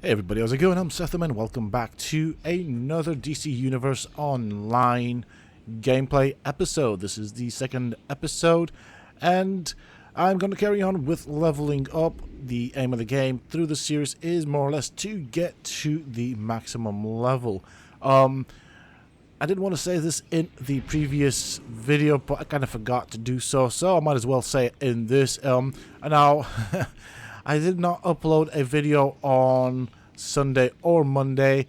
Hey everybody, how's it going? I'm Sethum and welcome back to another DC Universe Online gameplay episode. This is the second episode and I'm going to carry on with leveling up. The aim of the game through the series is more or less to get to the maximum level. I didn't want to say this in the previous video, but I kind of forgot to do so, so I might as well say it in this. Now, I did not upload a video on Sunday or Monday.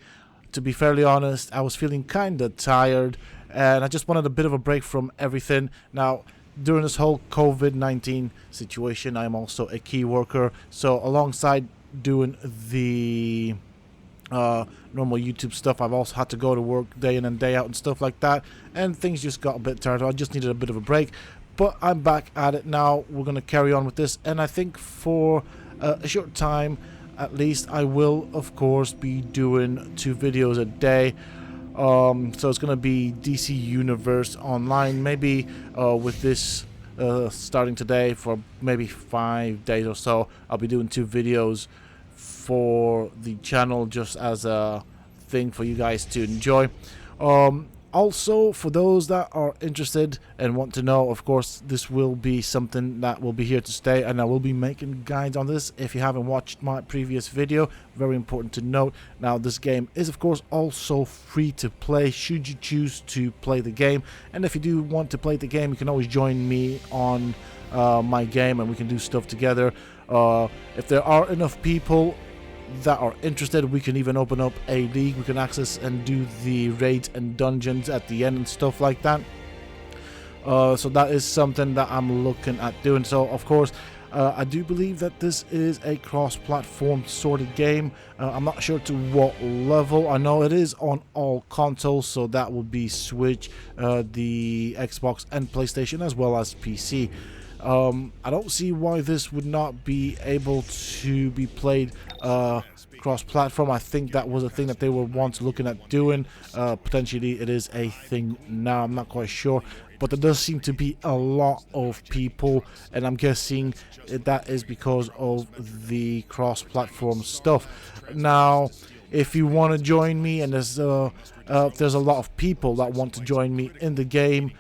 To be fairly honest, I was feeling kind of tired, and I just wanted a bit of a break from everything. Now, during this whole COVID-19 situation, I am also a key worker, so alongside doing the normal YouTube stuff, I've also had to go to work day in and day out and stuff like that, and things just got a bit tired. I just needed a bit of a break, but I'm back at it now. We're going to carry on with this, and I think for a short time at least I will of course be doing 2 videos a day. So it's going to be DC Universe Online, maybe with this starting today for maybe 5 days or so. I'll be doing 2 videos for the channel just as a thing for you guys to enjoy. Also, for those that are interested and want to know, of course, this will be something that will be here to stay, and I will be making guides on this. If you haven't watched my previous video, very important to note. Now, this game is, of course, also free to play should you choose to play the game. And if you do want to play the game, you can always join me on my game, and we can do stuff together. If there are enough people that are interested, we can even open up a league. We can access and do the raids and dungeons at the end and stuff like that. So that is something that I'm looking at doing. So of course, I do believe that this is a cross-platform sort of game. I'm not sure to what level. I know it is on all consoles, so that would be Switch, the Xbox and PlayStation, as well as PC. I don't see why this would not be able to be played cross-platform. I think that was a thing that they were once looking at doing. Potentially it is a thing now, I'm not quite sure. But there does seem to be a lot of people, and I'm guessing that is because of the cross-platform stuff. Now, if you want to join me, and there's a lot of people that want to join me in the game,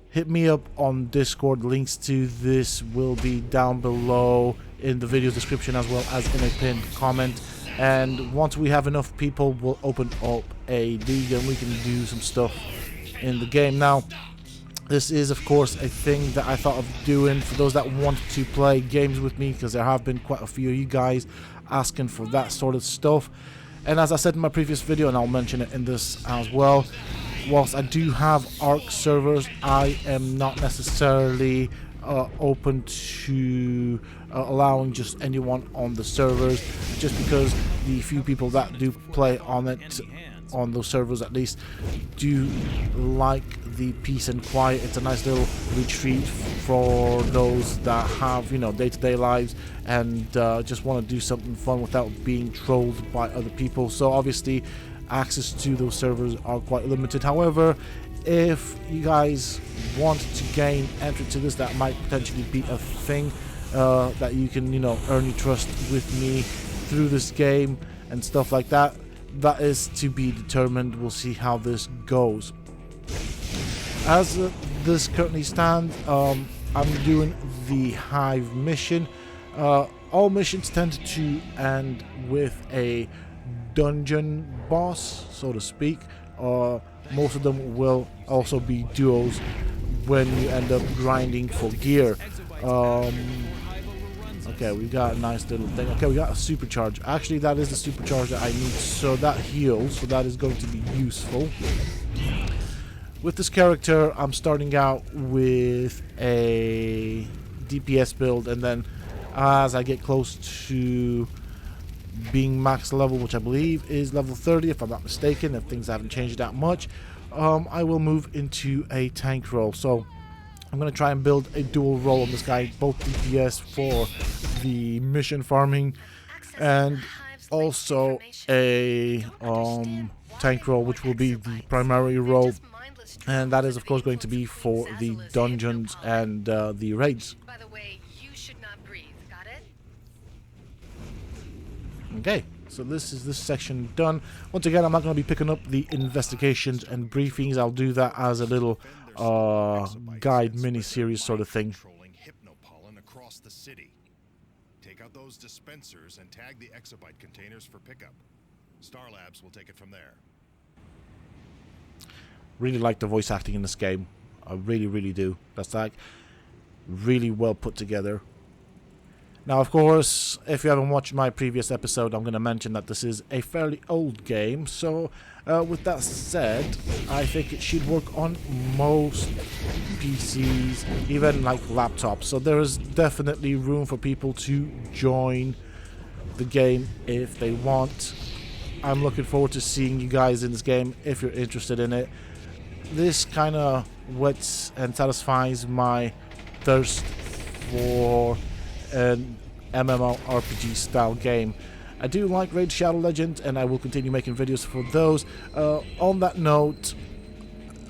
hit me up on Discord. Links to this will be down below in the video description, as well as in a pinned comment. And once we have enough people, we'll open up a league and we can do some stuff in the game. Now, this is of course a thing that I thought of doing for those that want to play games with me, because there have been quite a few of you guys asking for that sort of stuff. And as I said in my previous video, and I'll mention it in this as well, whilst I do have ARC servers, I am not necessarily open to allowing just anyone on the servers, just because the few people that do play on it, on those servers at least, do like the peace and quiet. It's a nice little retreat for those that have, you know, day-to-day lives and just want to do something fun without being trolled by other people. So obviously access to those servers are quite limited. However, if you guys want to gain entry to this, that might potentially be a thing that you can, you know, earn your trust with me through this game and stuff like that. That is to be determined. We'll see how this goes. As this currently stands, I'm doing the Hive mission. All missions tend to end with a dungeon boss, so to speak. Most of them will also be duos when you end up grinding for gear. Okay, we got a nice little thing. Okay, we got a supercharge. Actually, that is the supercharge that I need, so that heals, so that is going to be useful. With this character, I'm starting out with a DPS build, and then as I get close to being max level, which I believe is level 30 if I'm not mistaken, if things haven't changed that much, I will move into a tank role. So I'm going to try and build a dual role on this guy, both DPS for the mission farming and also a tank role, which will be the primary role, and that is of course going to be for the dungeons and the raids. By the way, you should not breathe. Got it? Okay, So this is this section done. Once again, I'm not going to be picking up the investigations and briefings. I'll do that as a little guide mini-series sort of thing. Across the city. Take out those dispensers and tag the exabyte containers for pickup. Star Labs will take it from there. Really like the voice acting in this game. I really, really do. That's like really well put together. Now, of course, if you haven't watched my previous episode, I'm going to mention that this is a fairly old game. So, with that said, I think it should work on most PCs, even like laptops. So there is definitely room for people to join the game if they want. I'm looking forward to seeing you guys in this game if you're interested in it. This kind of whets and satisfies my thirst for an MMORPG style game. I do like Raid Shadow Legends, and I will continue making videos for those. On that note,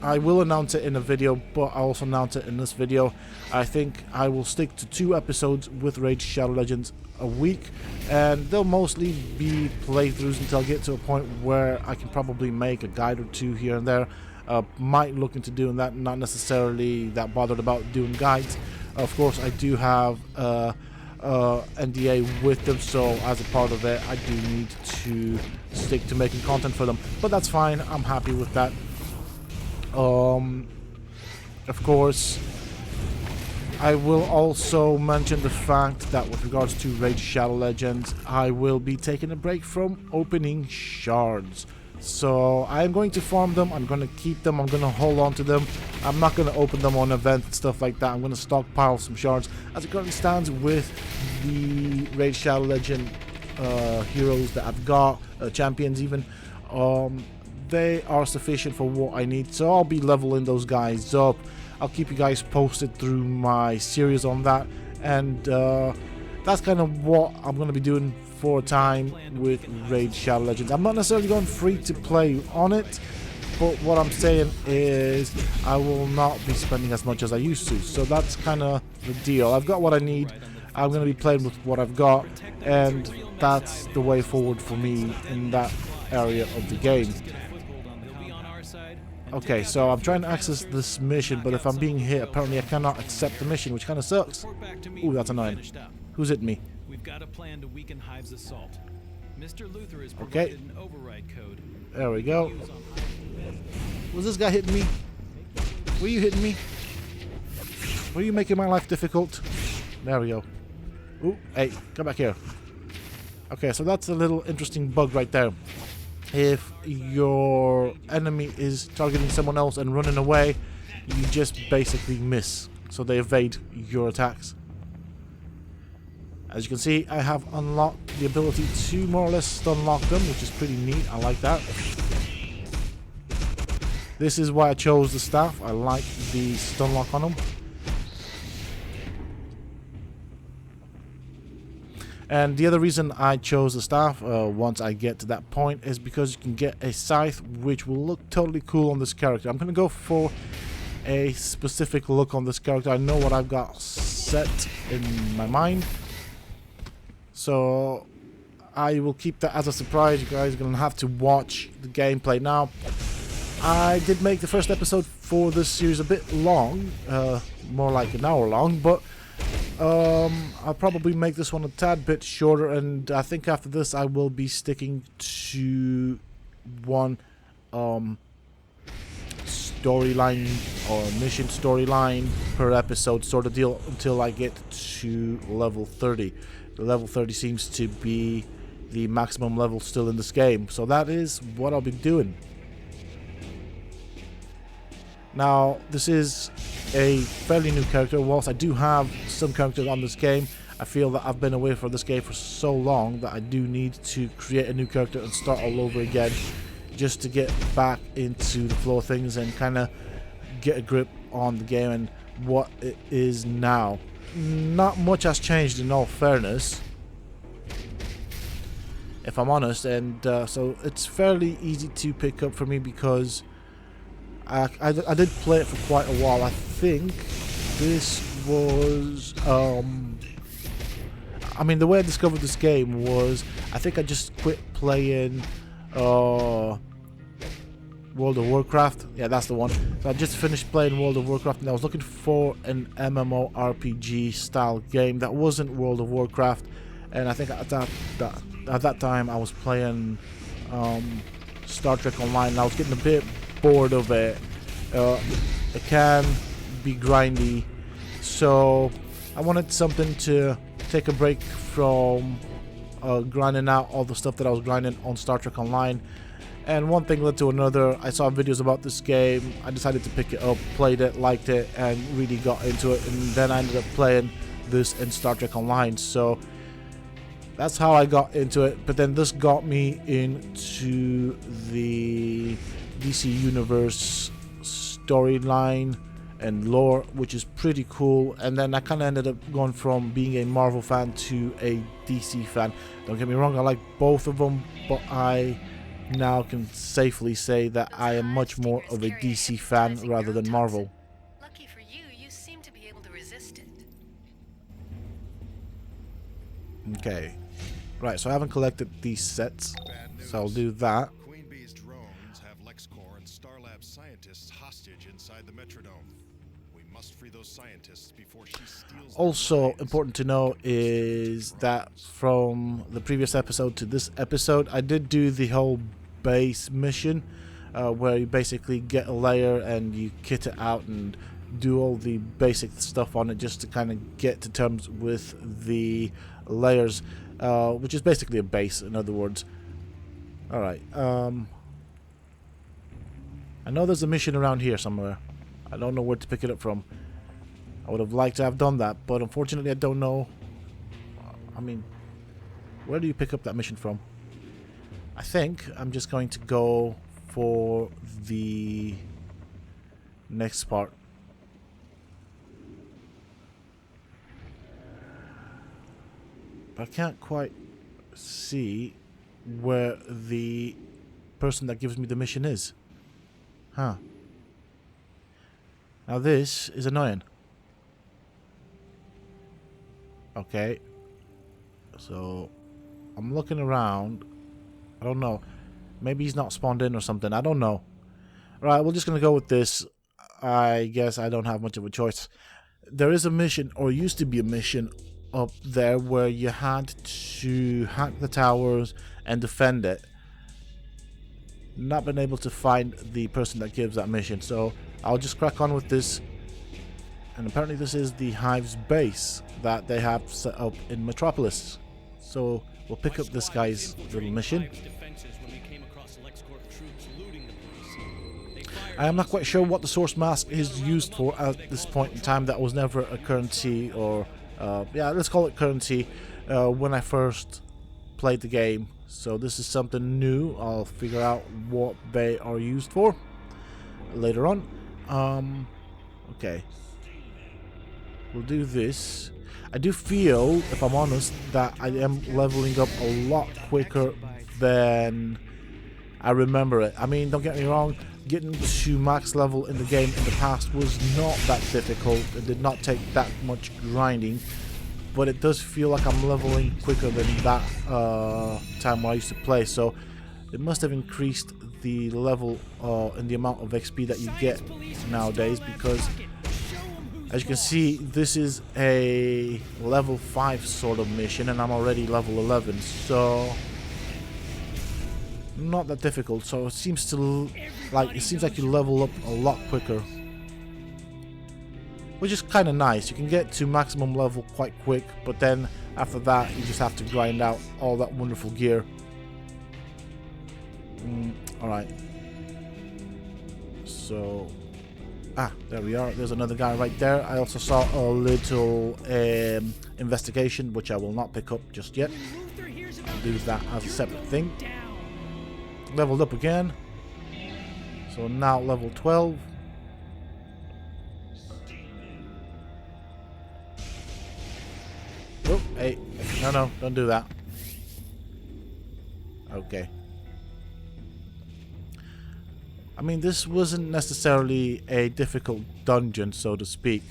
I will announce it in a video, but I'll also announce it in this video. I think I will stick to 2 episodes with Raid Shadow Legends a week, and they'll mostly be playthroughs until I get to a point where I can probably make a guide or 2 here and there. Might look into doing that, not necessarily that bothered about doing guides. Of course, I do have NDA with them, so as a part of it, I do need to stick to making content for them. But that's fine, I'm happy with that. Of course, I will also mention the fact that with regards to Raid Shadow Legends, I will be taking a break from opening shards. So I'm going to farm them, I'm going to keep them, I'm going to hold on to them. I'm not going to open them on events and stuff like that. I'm going to stockpile some shards. As it currently stands with the Raid Shadow Legend heroes that I've got, champions even, they are sufficient for what I need. So I'll be leveling those guys up. I'll keep you guys posted through my series on that. And that's kind of what I'm going to be doing for a time with Raid Shadow Legends. I'm not necessarily going free to play on it, but what I'm saying is I will not be spending as much as I used to. So that's kind of the deal. I've got what I need. I'm going to be playing with what I've got, and that's the way forward for me in that area of the game. Okay, so I'm trying to access this mission, but if I'm being hit, apparently I cannot accept the mission, which kind of sucks. Ooh, that's annoying. Who's hit me? We've got a plan to weaken Hive's assault. Mr. Luther has provided an override code. There we go. Was this guy hitting me? Were you hitting me? Were you making my life difficult? There we go. Ooh, hey, come back here. Okay, so that's a little interesting bug right there. If your enemy is targeting someone else and running away, you just basically miss. So they evade your attacks. As you can see, I have unlocked the ability to more or less stun lock them, which is pretty neat. I like that. This is why I chose the staff. I like the stun lock on them. And the other reason I chose the staff, once I get to that point, is because you can get a scythe, which will look totally cool on this character. I'm going to go for a specific look on this character. I know what I've got set in my mind. So I will keep that as a surprise. You guys are going to have to watch the gameplay. Now, I did make the first episode for this series a bit long, more like an hour long, but I'll probably make this one a tad bit shorter, and I think after this I will be sticking to one storyline or mission storyline per episode sort of deal until I get to level 30. The level 30 seems to be the maximum level still in this game, so that is what I'll be doing. Now, this is a fairly new character. Whilst I do have some characters on this game, I feel that I've been away from this game for so long that I do need to create a new character and start all over again, just to get back into the flow of things and kind of get a grip on the game and what it is now. Not much has changed, in all fairness, if I'm honest, and so it's fairly easy to pick up for me because I did play it for quite a while. I think this was I mean, the way I discovered this game was, I think I just quit playing World of Warcraft. Yeah, that's the one. So I just finished playing World of Warcraft, and I was looking for an MMORPG style game that wasn't World of Warcraft. And I think at that time I was playing Star Trek Online, and I was getting a bit bored of it. It can be grindy, so I wanted something to take a break from grinding out all the stuff that I was grinding on Star Trek Online. And one thing led to another. I saw videos about this game. I decided to pick it up, played it, liked it, and really got into it. And then I ended up playing this in Star Trek Online. So that's how I got into it. But then this got me into the DC Universe storyline and lore, which is pretty cool. And then I kind of ended up going from being a Marvel fan to a DC fan. Don't get me wrong, I like both of them, but I now can safely say that I am much more of a DC fan rather than Marvel. Lucky for you, you seem to be able to resist it. Okay, right, so I haven't collected these sets, so I'll do that. Queen Bee's drones have LexCorp and Starlab scientists hostage inside the Metrodome. We must free those scientists before she steals. Also important to know is that from the previous episode to this episode, I did do the whole base mission where you basically get a layer and you kit it out and do all the basic stuff on it just to kind of get to terms with the layers, which is basically a base, in other words. Alright, I know there's a mission around here somewhere. I don't know where to pick it up from. I would have liked to have done that, but unfortunately I don't know. I mean, where do you pick up that mission from? I think I'm just going to go for the next part. But I can't quite see where the person that gives me the mission is. Huh. Now this is annoying. Okay. So I'm looking around. I don't know. Maybe he's not spawned in or something. I don't know. Alright, we're just going to go with this. I guess I don't have much of a choice. There is a mission, or used to be a mission, up there where you had to hack the towers and defend it. Not been able to find the person that gives that mission, so I'll just crack on with this. And apparently this is the Hive's base that they have set up in Metropolis. So we'll pick up this guy's little mission. I am not quite sure what the source mask is used for at this point in time. That was never a currency, or yeah, let's call it currency, when I first played the game. So this is something new. I'll figure out what they are used for later on. Okay, we'll do this. I do feel, if I'm honest, that I am leveling up a lot quicker than I remember it. I mean, don't get me wrong, getting to max level in the game in the past was not that difficult. It did not take that much grinding, but it does feel like I'm leveling quicker than that time when I used to play. So it must have increased the level and the amount of XP that you get nowadays, because as you can see, this is a level 5 sort of mission and I'm already level 11, so not that difficult. So it seems like you level up a lot quicker, which is kind of nice. You can get to maximum level quite quick, but then after that you just have to grind out all that wonderful gear. Alright, so there we are. There's another guy right there. I also saw a little investigation, which I will not pick up just yet. I'll do that as a separate thing. Leveled up again, so now level 12. Oh, hey, no, don't do that. Okay. I mean, this wasn't necessarily a difficult dungeon, so to speak.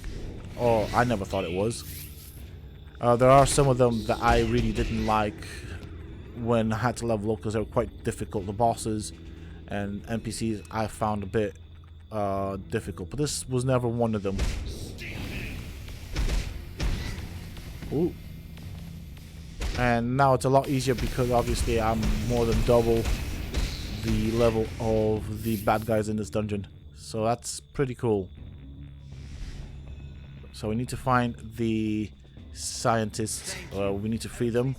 Or I never thought it was. There are some of them that I really didn't like when I had to level up because they were quite difficult. The bosses and NPCs I found a bit difficult, but this was never one of them. Ooh. And now it's a lot easier because obviously I'm more than double the level of the bad guys in this dungeon. So that's pretty cool. So we need to find the scientists. We need to free them.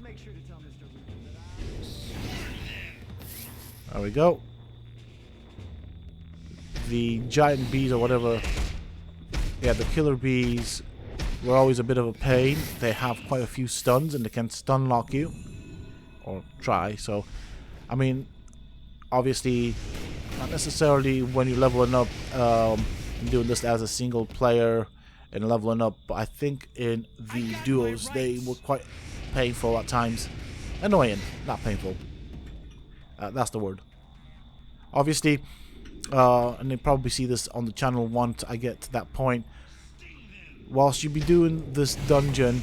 There we go. The giant bees or whatever. Yeah, the killer bees were always a bit of a pain. They have quite a few stuns and they can stun lock you. Or try. So, I mean, obviously, not necessarily when you're leveling up, doing this as a single player and leveling up, but I think in the duos they were quite painful at times. Annoying, not painful. That's the word. Obviously, and you probably see this on the channel once I get to that point. Whilst you be doing this dungeon,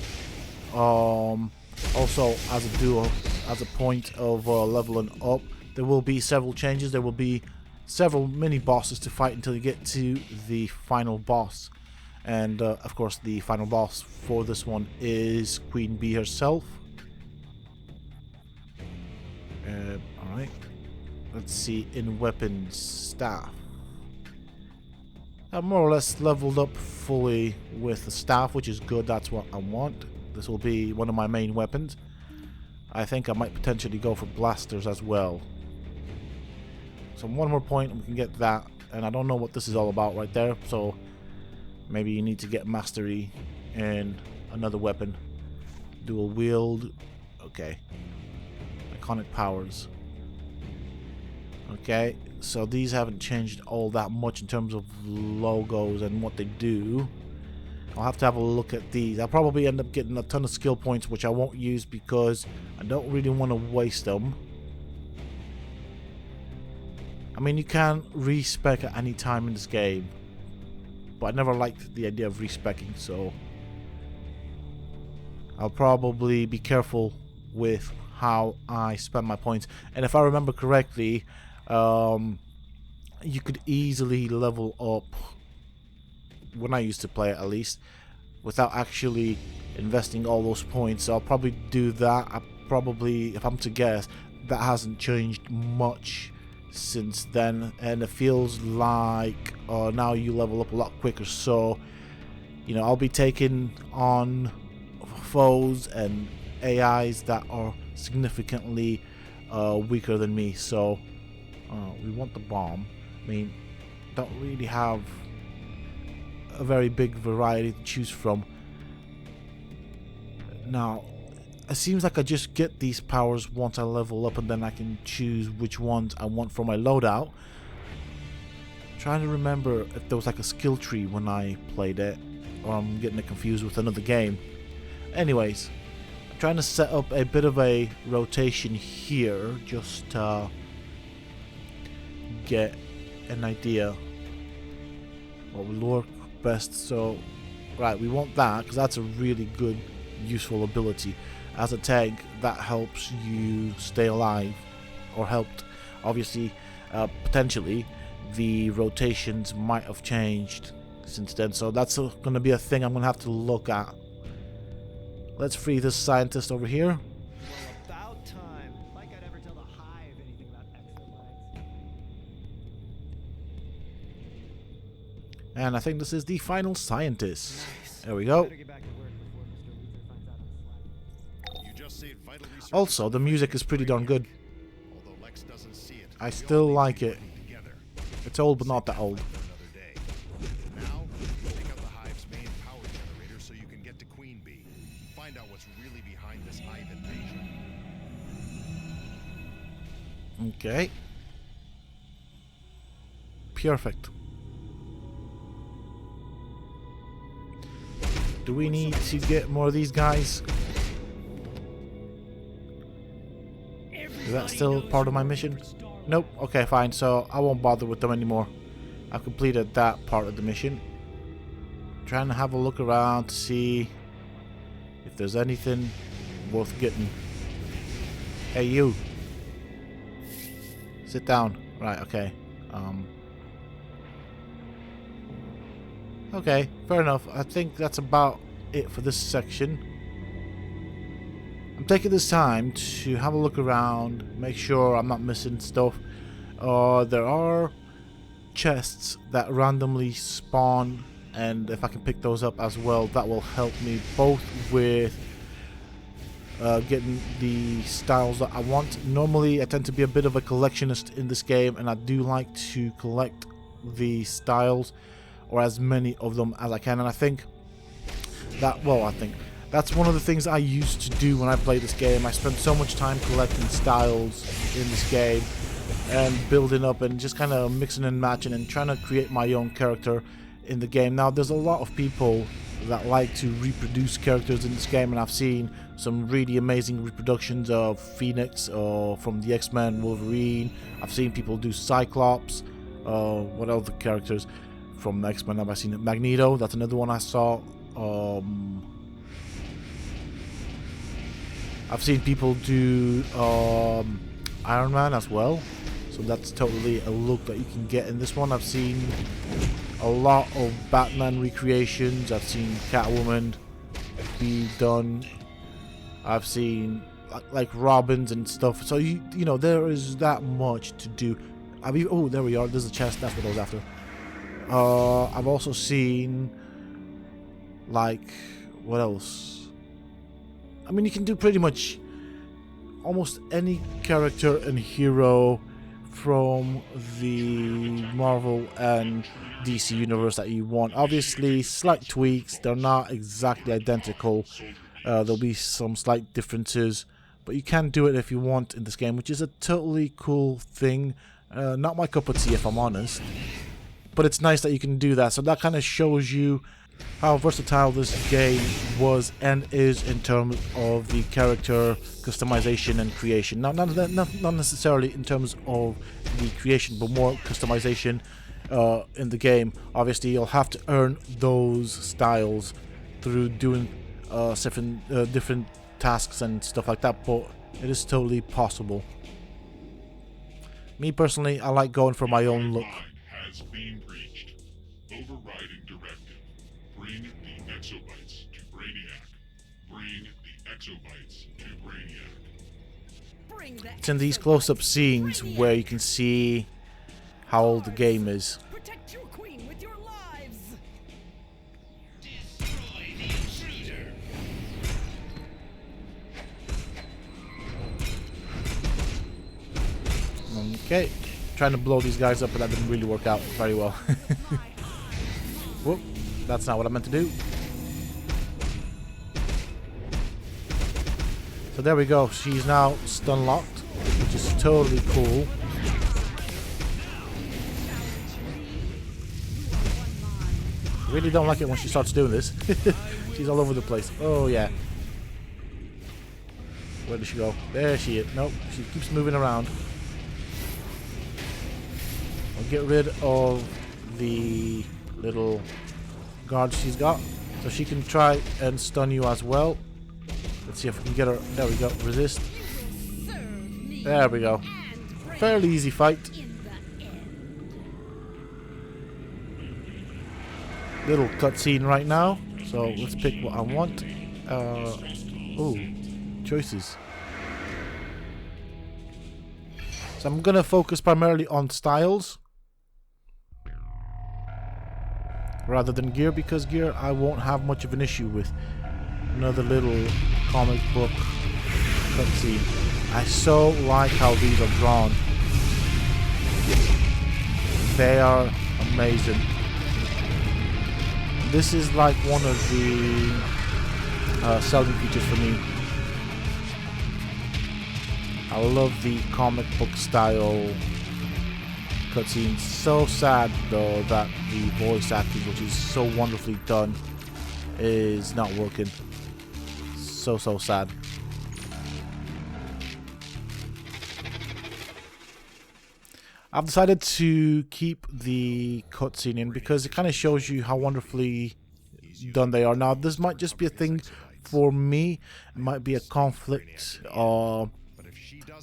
also as a duo, as a point of leveling up, there will be several changes. There will be several mini bosses to fight until you get to the final boss. And of course the final boss for this one is Queen Bee herself. Alright, let's see, in weapons, staff. I'm more or less leveled up fully with the staff, which is good. That's what I want. This will be one of my main weapons. I think I might potentially go for blasters as well. So one more point and we can get that. And I don't know what this is all about right there, so maybe you need to get mastery in another weapon. Dual wield. Okay. Iconic powers. Okay, so these haven't changed all that much in terms of logos and what they do. I'll have to have a look at these. I'll probably end up getting a ton of skill points, which I won't use because I don't really want to waste them. I mean, you can respec at any time in this game, but I never liked the idea of respecking, so I'll probably be careful with how I spend my points. And if I remember correctly, you could easily level up, when I used to play it at least, without actually investing all those points. So I'll probably do that. I probably, if I'm to guess, that hasn't changed much since then, and it feels like now you level up a lot quicker. So, you know, I'll be taking on foes and AIs that are significantly weaker than me. So we want the bomb. I mean, don't really have a very big variety to choose from. Now, it seems like I just get these powers once I level up, and then I can choose which ones I want for my loadout. I'm trying to remember if there was like a skill tree when I played it, or I'm getting it confused with another game. Anyways, I'm trying to set up a bit of a rotation here, just to get an idea what will work best. So, right, we want that because that's a really good, useful ability. As a tank, that helps you stay alive, or helped. Obviously, potentially, the rotations might have changed since then, so that's going to be a thing I'm going to have to look at. Let's free this scientist over here. About time. Like I'd ever tell the Hive anything about extra legs. And I think this is the final scientist. There we go. Better get back to work before Mr. Luther finds out I'm slacking. You just saved vital research. Also, the music is pretty darn good. Although Lex doesn't see it, I we still all need like to it. work together. It's old, but not that old. Another day. Now, take out the Hive's main power generator so you can get to Queen Bee. Find out what's really behind this Hive invasion. Okay. Perfect. Do we need to get more of these guys? Is that still part of my mission? Nope. Okay, fine. So I won't bother with them anymore. I've completed that part of the mission. Trying to have a look around to see if there's anything worth getting. Hey, you. Sit down. Right, okay. Okay, fair enough. I think that's about it for this section. I'm taking this time to have a look around, make sure I'm not missing stuff. There are chests that randomly spawn, and if I can pick those up as well, that will help me both with getting the styles that I want. Normally I tend to be a bit of a collectionist in this game, and I do like to collect the styles, or as many of them as I can, and I think that's one of the things I used to do when I played this game. I spent so much time collecting styles in this game and building up and just kind of mixing and matching and trying to create my own character in the game. Now, there's a lot of people that like to reproduce characters in this game, and I've seen some really amazing reproductions of Phoenix from the X-Men, Wolverine. I've seen people do Cyclops. What other characters from X-Men have I seen? Magneto, that's another one I saw. I've seen people do Iron Man as well, so that's totally a look that you can get in this one. I've seen a lot of Batman recreations. I've seen Catwoman be done. I've seen like Robins and stuff. So you know, there is that much to do. Oh, there we are. There's a chest. That's what I was after. I've also seen, like, what else? I mean, you can do pretty much almost any character and hero from the Marvel and DC universe that you want. Obviously, slight tweaks. They're not exactly identical. There'll be some slight differences, but you can do it if you want in this game, which is a totally cool thing. Not my cup of tea, if I'm honest, but it's nice that you can do that. So that kind of shows you how versatile this game was and is in terms of the character customization and creation. Now, not necessarily in terms of the creation, but more customization in the game. Obviously, you'll have to earn those styles through doing different tasks and stuff like that, but it is totally possible. Me personally, I like going for my own look. Has been breached. Overriding directive. Bring the exobytes to Brainiac. Bring the exobytes to Brainiac. It's in these close-up scenes where you can see how old the game is. Protect your queen with your lives. Destroy the intruder. Okay, trying to blow these guys up, but that didn't really work out very well. Whoop, that's not what I meant to do. So there we go, she's now stun locked, which is totally cool. Really don't like it when she starts doing this. She's all over the place. Oh yeah. Where did she go? There she is. Nope, she keeps moving around. I'll get rid of the little guard she's got, so she can try and stun you as well. Let's see if we can get her. There we go. Resist. There we go. Fairly easy fight. Little cutscene right now, so let's pick what I want. Ooh, choices. So I'm gonna focus primarily on styles rather than gear, because gear I won't have much of an issue with. Another little comic book cutscene. I so like how these are drawn. They are amazing. This is like one of the selling features for me. I love the comic book style cutscenes. So sad though that the voice acting, which is so wonderfully done, is not working. So sad. I've decided to keep the cutscene in because it kind of shows you how wonderfully done they are. Now, this might just be a thing for me, it might be a conflict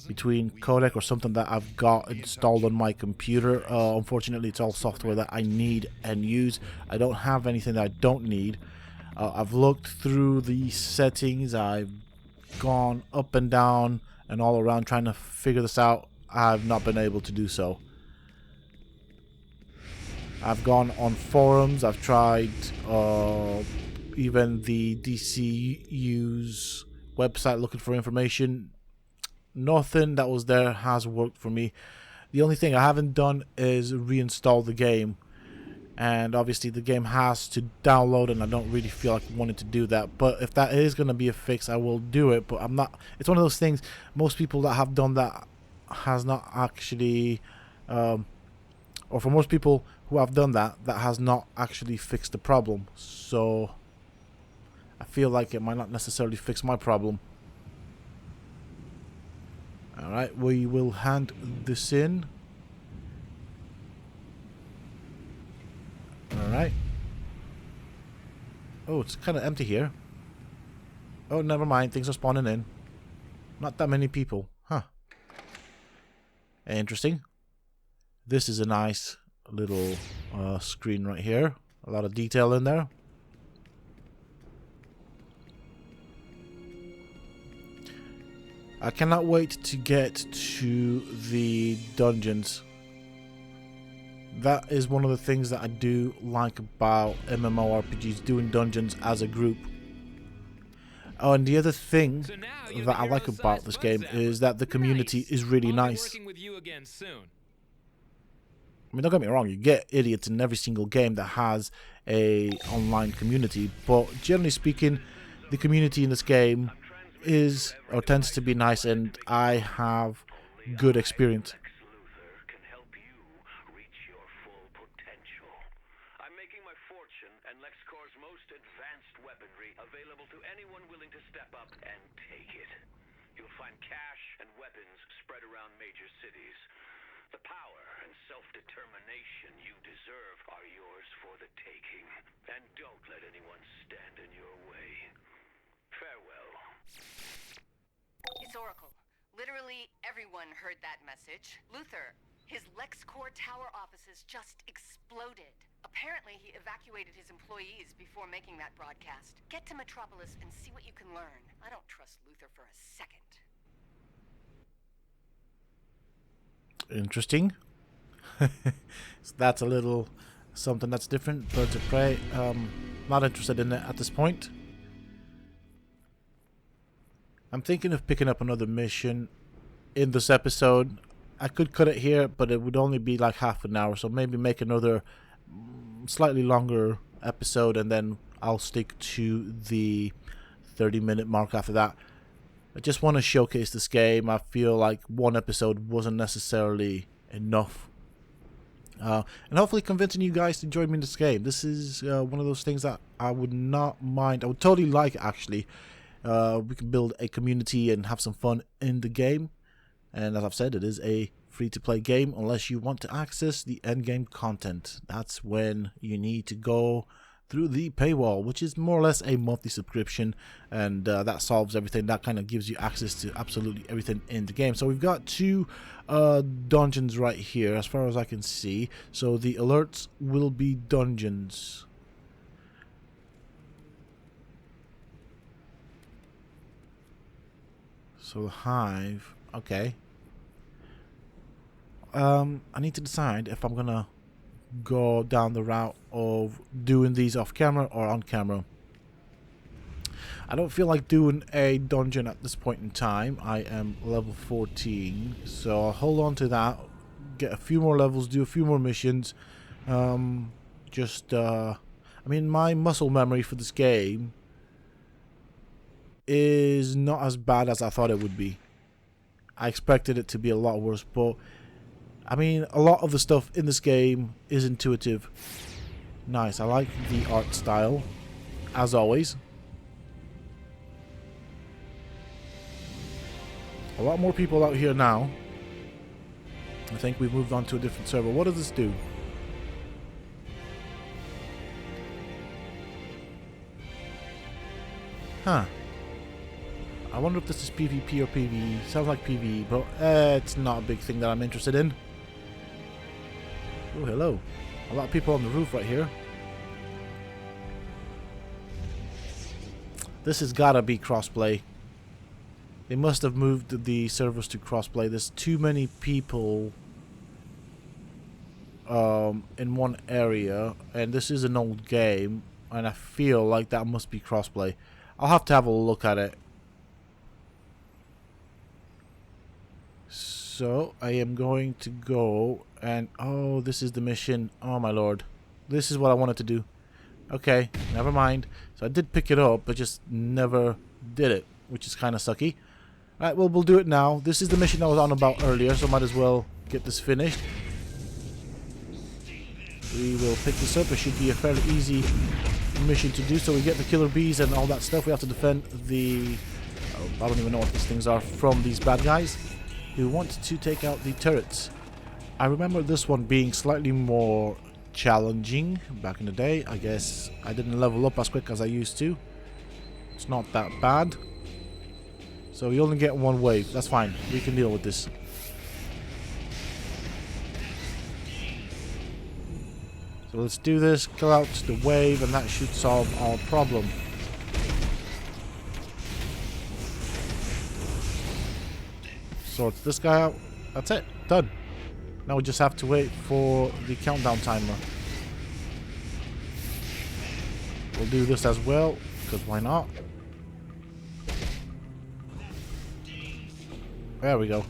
between codec or something that I've got installed on my computer. Unfortunately, it's all software that I need and use. I don't have anything that I don't need. I've looked through the settings. I've gone up and down and all around trying to figure this out. I've not been able to do so. I've gone on forums. I've tried even the DCU's website looking for information. Nothing that was there has worked for me. The only thing I haven't done is reinstall the game, and obviously the game has to download, and I don't really feel like wanting to do that. But if that is going to be a fix, I will do it. But I'm not. It's one of those things. Most people that have done that has not actually, or for most people who have done that, that has not actually fixed the problem. So I feel like it might not necessarily fix my problem. Alright, we will hand this in. Alright. Oh, it's kind of empty here. Oh, never mind. Things are spawning in. Not that many people. Huh. Interesting. This is a nice little screen right here. A lot of detail in there. I cannot wait to get to the dungeons. That is one of the things that I do like about MMORPGs, doing dungeons as a group. Oh, and the other thing that I like about this game is that the community is really nice. I mean, don't get me wrong, you get idiots in every single game that has a online community, but generally speaking, the community in this game is or tends to be nice, and I have good experience. I'm making my fortune and LexCorp's most advanced weaponry available to anyone willing to step up and take it. You'll find cash and weapons spread around major cities. The power and self-determination you deserve are yours for the taking. And don't let anyone stand in your way. Farewell. It's Oracle. Literally everyone heard that message. Luther, his LexCorp tower offices just exploded. Apparently he evacuated his employees before making that broadcast. Get to Metropolis and see what you can learn. I don't trust Luther for a second. Interesting. So that's a little something that's different. Birds of Prey. Not interested in it at this point. I'm thinking of picking up another mission in this episode. I could cut it here, but it would only be like half an hour, so maybe make another slightly longer episode, and then I'll stick to the 30-minute mark after that. I just want to showcase this game. I feel like one episode wasn't necessarily enough. And hopefully convincing you guys to join me in this game. This is one of those things that I would not mind. I would totally like, actually. We can build a community and have some fun in the game. And as I've said, it is a free-to-play game unless you want to access the endgame content. That's when you need to go through the paywall, which is more or less a monthly subscription, and that solves everything. That kind of gives you access to absolutely everything in the game. So we've got two dungeons right here as far as I can see. So the alerts will be dungeons. So Hive, okay. I need to decide if I'm gonna go down the route of doing these off camera or on camera. I don't feel like doing a dungeon at this point in time. I am level 14, so I'll hold on to that, get a few more levels, do a few more missions. I mean, my muscle memory for this game is not as bad as I thought it would be. I expected it to be a lot worse, but I mean, a lot of the stuff in this game is intuitive. Nice, I like the art style, as always. A lot more people out here now. I think we've moved on to a different server. What does this do? Huh. Huh. I wonder if this is PvP or PvE. Sounds like PvE, but it's not a big thing that I'm interested in. Oh, hello. A lot of people on the roof right here. This has gotta be crossplay. They must have moved the servers to crossplay. There's too many people in one area, and this is an old game, and I feel like that must be crossplay. I'll have to have a look at it. So I am going to go and oh, this is the mission. Oh my lord, this is what I wanted to do. Okay, never mind. So I did pick it up, but just never did it, which is kind of sucky. Alright, well, we'll do it now. This is the mission I was on about earlier, so might as well get this finished. We will pick this up. It should be a fairly easy mission to do. So we get the killer bees and all that stuff. We have to defend the... I don't even know what these things are, from these bad guys who want to take out the turrets. I remember this one being slightly more challenging back in the day. I guess I didn't level up as quick as I used to. It's not that bad. So you only get one wave. That's fine. We can deal with this. So let's do this. Kill out the wave, and that should solve our problem. Sort this guy out. That's it. Done. Now we just have to wait for the countdown timer. We'll do this as well, because why not? There we go.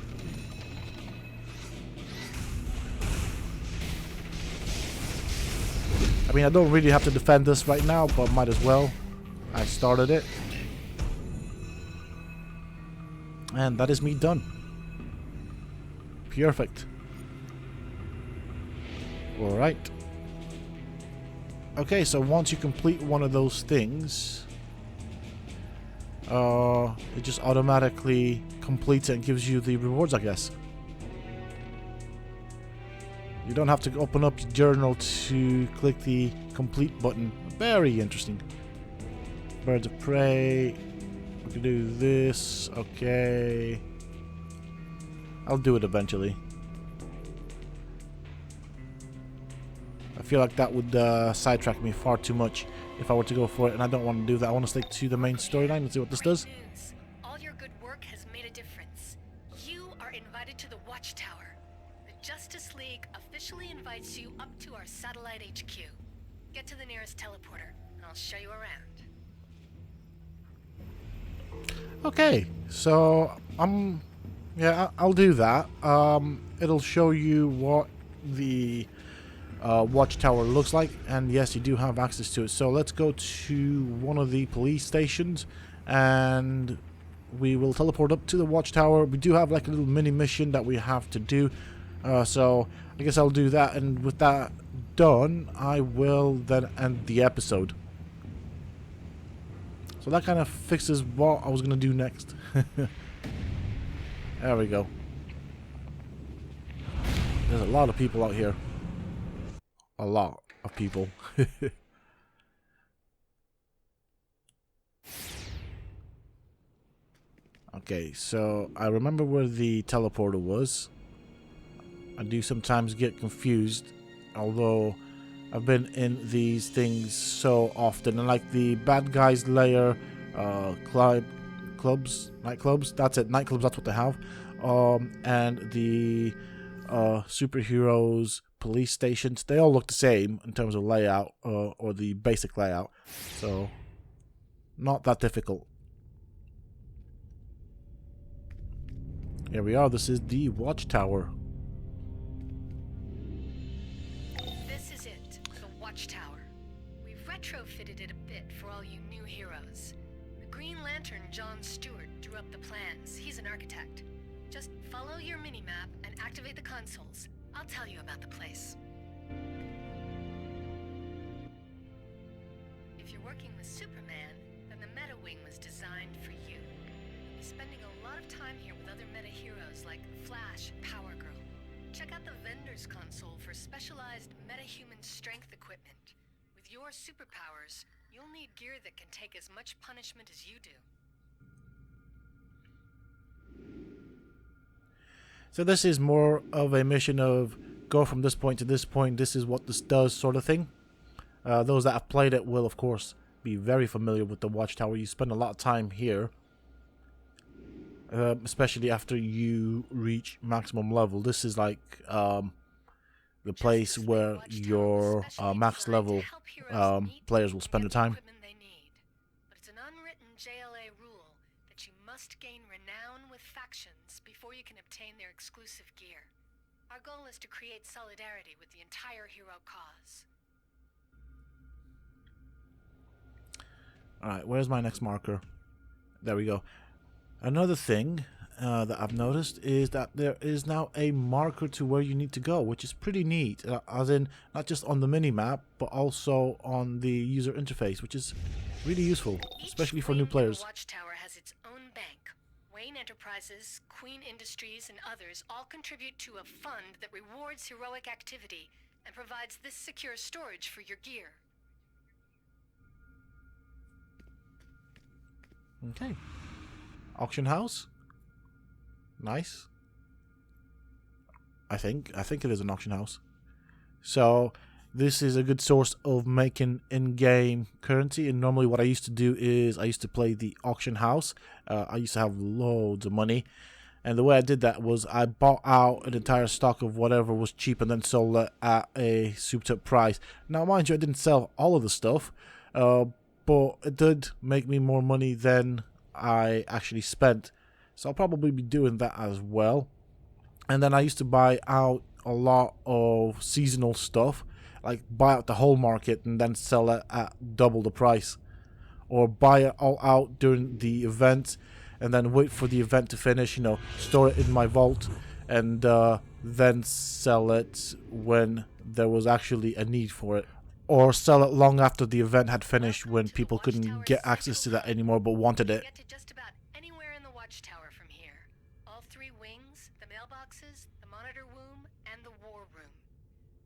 I mean, I don't really have to defend this right now, but might as well. I started it. And that is me done. Perfect. Alright. Okay, so once you complete one of those things, it just automatically completes it and gives you the rewards, I guess. You don't have to open up your journal to click the complete button. Very interesting. Birds of prey. We can do this. Okay. I'll do it eventually. I feel like that would sidetrack me far too much if I were to go for it, and I don't want to do that. I want to stick to the main storyline and see what this does. All your good work has made a difference. You are invited to the Watchtower. The Justice League officially invites you up to our satellite HQ. Get to the nearest teleporter, and I'll show you around. Okay, so yeah, I'll do that. It'll show you what the Watchtower looks like, and yes, you do have access to it. So let's go to one of the police stations, and we will teleport up to the Watchtower. We do have like a little mini mission that we have to do, so I guess I'll do that, and with that done, I will then end the episode. So that kind of fixes what I was going to do next. There we go. There's a lot of people out here. A lot of people. Okay, so I remember where the teleporter was. I do sometimes get confused, although I've been in these things so often. And like the bad guys lair, nightclubs, that's it, nightclubs, that's what they have. And the superheroes police stations, they all look the same in terms of layout, or the basic layout, so not that difficult. Here we are. This is the Watchtower. This is it, the Watchtower. We've retrofitted it a bit for all you new heroes. The Green Lantern John Stewart drew up the plans. He's an architect. Just follow your mini-map and activate the consoles. I'll tell you about the place. If you're working with Superman, then the Meta Wing was designed for you. You'll be spending a lot of time here with other meta heroes like Flash and Power Girl. Check out the vendor's console for specialized meta-human strength equipment. With your superpowers, You'll need gear that can take as much punishment as you do. So this is more of a mission of go from this point to this point, this is what this does sort of thing. Those that have played it will of course be very familiar with the Watchtower. You spend a lot of time here, especially after you reach maximum level. This is like the place where your max level players will spend their time. But it's an unwritten JLA rule that you must gain renown with factions before you can obtain their exclusive gear. Our goal is to create solidarity with the entire hero cause. Alright, where's my next marker? There we go. Another thing that I've noticed is that there is now a marker to where you need to go, which is pretty neat. As in, not just on the mini-map, but also on the user interface, which is really useful, especially for new players. Watchtower has its own bank. Wayne Enterprises, Queen Industries, and others all contribute to a fund that rewards heroic activity and provides this secure storage for your gear. Okay. Auction house. Nice. I think it is an auction house. So this is a good source of making in-game currency. And normally what I used to do is I used to play the auction house. I used to have loads of money. And the way I did that was I bought out an entire stock of whatever was cheap and then sold it at a souped up price. Now, mind you, I didn't sell all of the stuff. But it did make me more money than I actually spent. So I'll probably be doing that as well. And then I used to buy out a lot of seasonal stuff. Like buy out the whole market and then sell it at double the price. Or buy it all out during the event and then wait for the event to finish. You know, store it in my vault and then sell it when there was actually a need for it. Or sell it long after the event had finished when people couldn't get access to that anymore but wanted it. Get to just about anywhere in the Watchtower from here. All three wings, the mailboxes, the monitor womb, and the war room.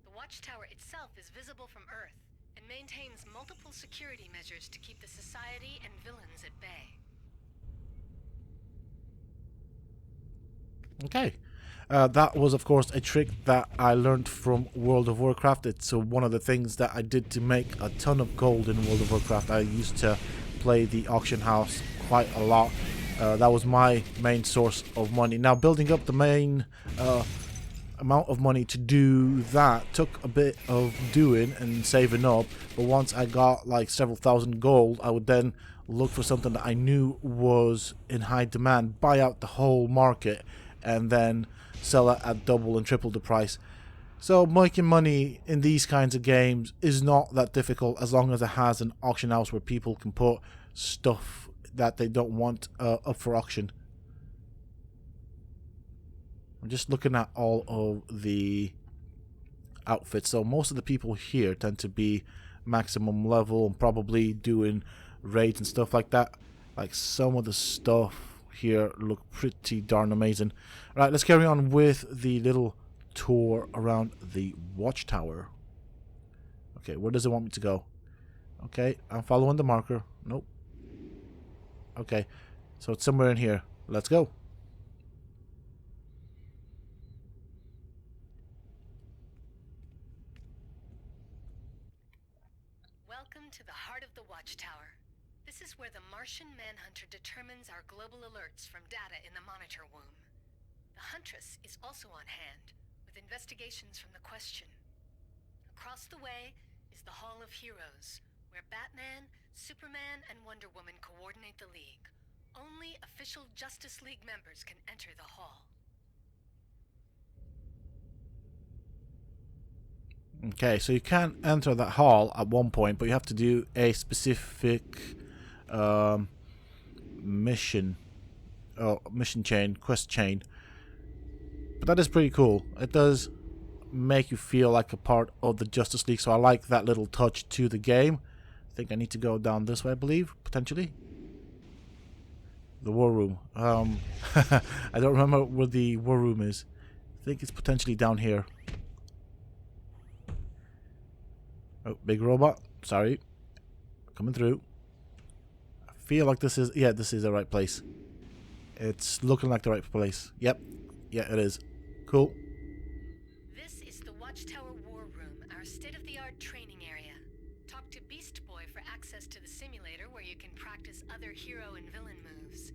The Watchtower itself is visible from Earth and maintains multiple security measures to keep the society and villains at bay. Okay. That was, of course, a trick that I learned from World of Warcraft. It's one of the things that I did to make a ton of gold in World of Warcraft. I used to play the auction house quite a lot. That was my main source of money. Now, building up the main amount of money to do that took a bit of doing and saving up. But once I got like several thousand gold, I would then look for something that I knew was in high demand, buy out the whole market, and then sell it at double and triple the price. So making money in these kinds of games is not that difficult as long as it has an auction house where people can put stuff that they don't want up for auction. I'm just looking at all of the outfits. So most of the people here tend to be maximum level and probably doing raids and stuff like that. Like some of the stuff here look pretty darn amazing. Right, let's carry on with the little tour around the Watchtower. Okay, where does it want me to go? Okay, I'm following the marker. Nope. Okay, so it's somewhere in here. Let's go. Welcome to the heart of the Watchtower. This is where the Martian Manhunter determines our global alerts from data in the monitor womb. The Huntress is also on hand, with investigations from the Question. Across the way is the Hall of Heroes, where Batman, Superman, and Wonder Woman coordinate the League. Only official Justice League members can enter the hall. Okay, so you can enter that hall at one point, but you have to do a specific mission chain, quest chain. But that is pretty cool. It does make you feel like a part of the Justice League, so I like that little touch to the game. I think I need to go down this way, I believe, potentially. The war room. I don't remember where the war room is. I think it's potentially down here. Oh, big robot. Sorry. coming through. I feel like this is, yeah, this is the right place. It's looking like the right place. Yep. Yeah, it is. Cool. This is the Watchtower War Room, our state-of-the-art training area. Talk to Beast Boy for access to the simulator where you can practice other hero and villain moves.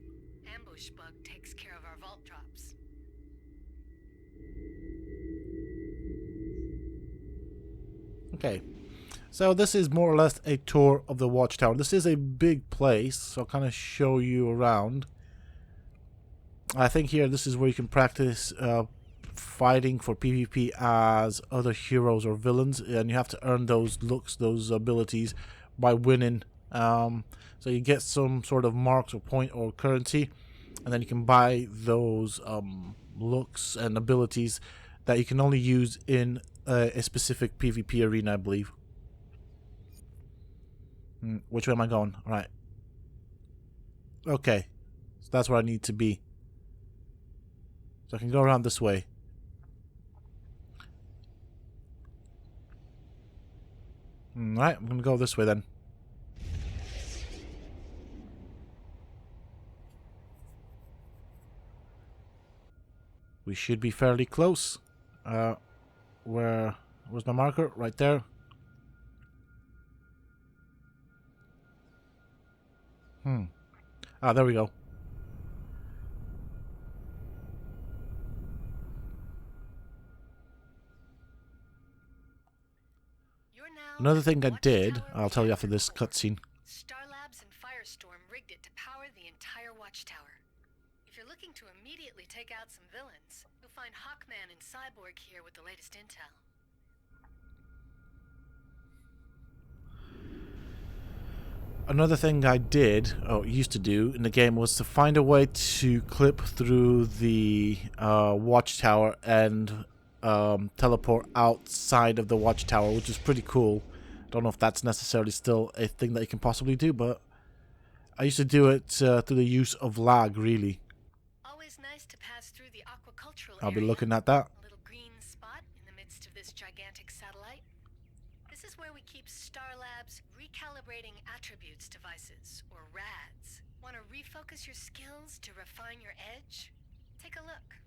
Ambush Bug takes care of our vault drops. Okay. So this is more or less a tour of the Watchtower. This is a big place, so I'll kind of show you around. I think here this is where you can practice fighting for PvP as other heroes or villains, and you have to earn those looks, those abilities by winning. So you get some sort of marks or point or currency, and then you can buy those looks and abilities that you can only use in a specific PvP arena, I believe. Which way am I going? All right. Okay, so that's where I need to be. So I can go around this way. Alright, I'm gonna go this way then. We should be fairly close. Where's my marker? Right there. Ah, there we go. Another thing I did, I'll tell you after this cutscene. Star Labs and Firestorm rigged it to power the entire Watchtower. If you're looking to immediately take out some villains, you'll find Hawkman and Cyborg here with the latest intel. Another thing I did, or used to do in the game, was to find a way to clip through the Watchtower and teleport outside of the Watchtower, which is pretty cool. Don't know if that's necessarily still a thing that you can possibly do, but I used to do it through the use of lag, really. Always nice to pass through the aquacultural I'll be area. looking at that. A little green spot in the midst of this gigantic satellite. This is where we keep Star Labs recalibrating attributes devices, or RADs. Want to refocus your skills to refine your edge? Take a look.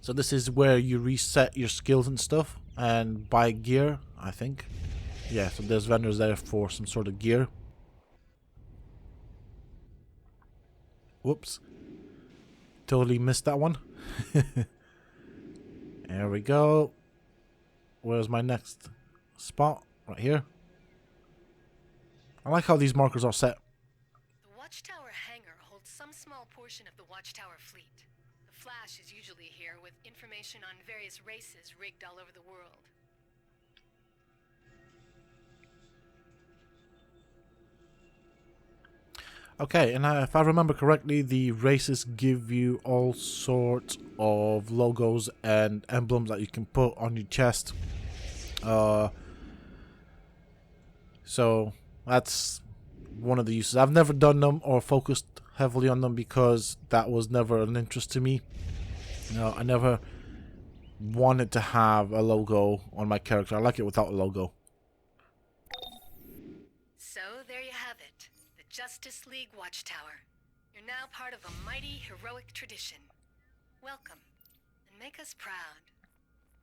So this is where you reset your skills and stuff and buy gear, I think. Yeah, so there's vendors there for some sort of gear. Whoops. Totally missed that one. There we go. Where's my next spot? Right here. I like how these markers are set. The Watchtower hangar holds some small portion of the Watchtower fleet. The Flash is usually here with information on various races rigged all over the world. Okay, and if I remember correctly, the races give you all sorts of logos and emblems that you can put on your chest. So that's one of the uses. I've never done them or focused heavily on them because that was never an interest to me. I never wanted to have a logo on my character. I like it without a logo. So there you have it, the Justice League Watchtower. You're now part of a mighty, heroic tradition. Welcome, and make us proud.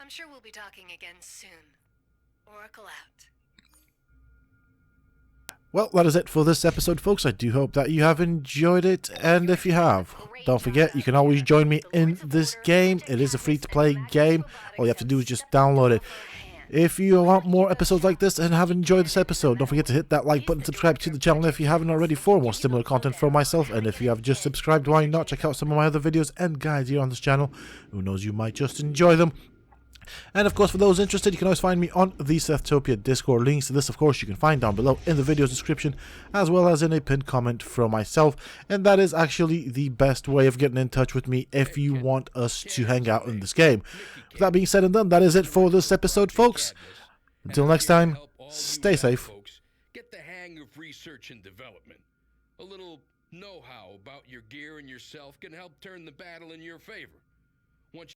I'm sure we'll be talking again soon. Oracle out. Well, that is it for this episode, folks. I do hope that you have enjoyed it, and if you have, don't forget, you can always join me in this game. It is a free-to-play game. All you have to do is just download it. If you want more episodes like this and have enjoyed this episode, don't forget to hit that like button, subscribe to the channel if you haven't already for more similar content from myself. And if you have just subscribed, why not check out some of my other videos and guides here on this channel? Who knows, you might just enjoy them. And of course, for those interested, you can always find me on the Sethtopia Discord. Links to this, of course, you can find down below in the video's description, as well as in a pinned comment from myself. And that is actually the best way of getting in touch with me if you want us to hang out in this game. With that being said and done, that is it for this episode, folks. Until next time, stay safe. Get the hang of research and development. A little know-how about your gear and yourself can help turn the battle in your favor.